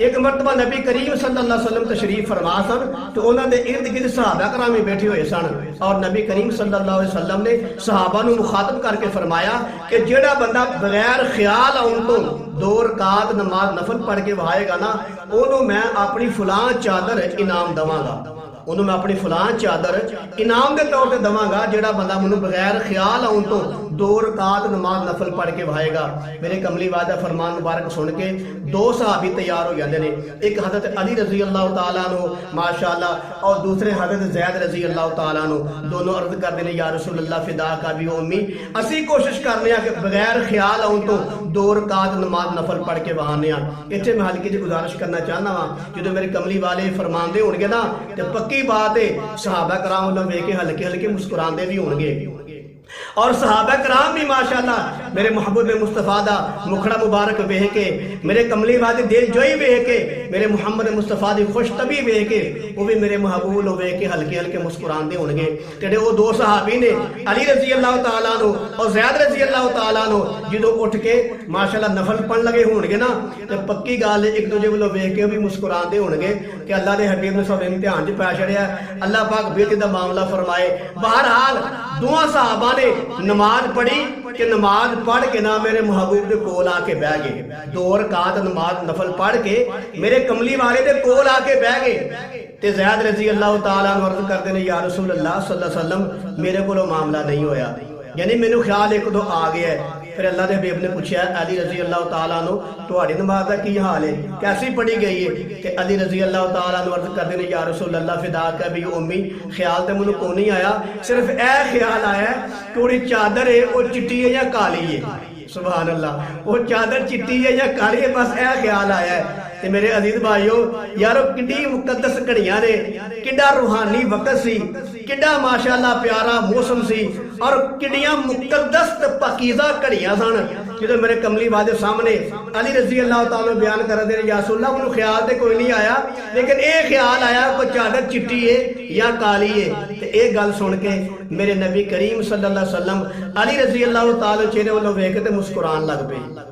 एक मरतबा नबी करीम सल्लल्लाहु अलैहि वसल्लम तशरीफ फरमा सन तो उन्होंने इर्द गिर्द सहाबा कराम बैठे हुए सन और नबी करीम सल्लल्लाहु अलैहि वसल्लम ने सहाबा नूं मुखातब करके फरमाया कि जेड़ा बंदा बगैर ख्याल आउण तो 2 रकात नमाज नफल पढ़ के वहाएगा ना ओनू मैं अपनी फलां चादर इनाम दवांगा, उन्होंने मैं अपनी फलां चादर इनाम के तौर पर दवांगा जेड़ा बंदा मैनू बगैर ख्याल आउण तो 2 रकात नमाज नफल पढ़ के वहाएगा। मेरे कमली वादा फरमान मुबारक सुन के 2 सहाबी तैयार हो जाते हैं, एक हजरत अली रजी अल्लाह तआला अन्हु माशाअल्लाह और दूसरे हजरत ज़ैद रजी अल्लाह तआला अन्हु। दोनों अर्ज करते हैं या रसूल अल्लाह फिदा का भी उम्मी असी कोशिश करने कि बगैर ख्याल आउण तो 2 रकात नमाज नफल पढ़ के वहाने। इतने मैं हल्की जी गुजारिश करना चाहना वा जो मेरे कमली वाले फरमाते होंगे ना तो पक्की बात है सहाबा कराम उन्हें वेख के हल्के हल्के मुस्कुराते भी होंगे और सहाबा कराम भी माशाअल्लाह मेरे महबूब मुस्तफा दा मुखड़ा मुबारक वेख के मेरे कमली वाले दिल जोई वेख के मेरे मुहम्मद मुस्तफा दी खुशतबी वेख के वो भी मेरे महबूब वेख के हल्के हल्के मुस्कुराते होंगे। जेडे वो 2 सहाबी ने अली रजी अल्लाह तआला अन्हु और ज़ैद रजी अल्लाह तआला अन्हु जो उठ के माशाअल्लाह नफल पढ़न लगे होंगे ना तो पक्की गल एक दूजे वालों वेख के भी मुस्कुराते होंगे कि अल्लाह के हबीब ने सब इम्तिहान च पै छड़िया। अल्लाह पाक बेटी का मामला फरमाए। बहरहाल 2 सहाबा ने नमाज पढ़ी कि नमाज पढ़ के ना मेरे महबूब के कोल आके बह गए, 2 रकात नमाज नफल पढ़ के मेरे कमली वाले दे कोल आके बह गए। ते ज़ैद रजी अल्लाह तआला अन्हु अर्ज करते हैं या रसूल अल्लाह सल्लल्लाहु अलैहि वसल्लम मेरे को मामला नहीं होया, यानी मैनू ख्याल एक दो आ गया है। फिर अल्लाह के हबीब ने पूछा अली रजी अल्लाह तआला अन्हु तुहाडी नमाज का की हाल है, कैसी पढ़ी गई है? कि अली रजी अल्लाह तआला अन्हु अर्ज करते हैं या रसूल अल्लाह फिदा का भी उम्मी ख्याल तो मैनू को नहीं आया, सिर्फ ए ख्याल आया कि वो चादर है वो चिट्टी है या काली है। सुभान अल्लाह, वो चादर चिट्टी है या काली है, बस ए ख्याल आया है। ते मेरे अजीज भाइयों यारो किड्डी मुकद्दस घड़ियां ने, किड्डा रूहानी वक्त सी, किड्डा माशाअल्लाह प्यारा मौसम सी और किड्डियां मुकद्दस ते पाकीज़ा घड़ियां सन जो मेरे कमली वादे सामने अली रजी अल्लाह तआला बयान कर दे या रसूल अल्लाह उन्हें ख्याल तो कोई नहीं आया लेकिन ये ख्याल आया कोई चादर चिट्टी है या काली है। तो ये गल सुन के मेरे नबी करीम सल्लल्लाहु अलैहि वसल्लम अली रजी अल्लाह तआला चेहरे वालों वेख के मुस्कुरान लग पे।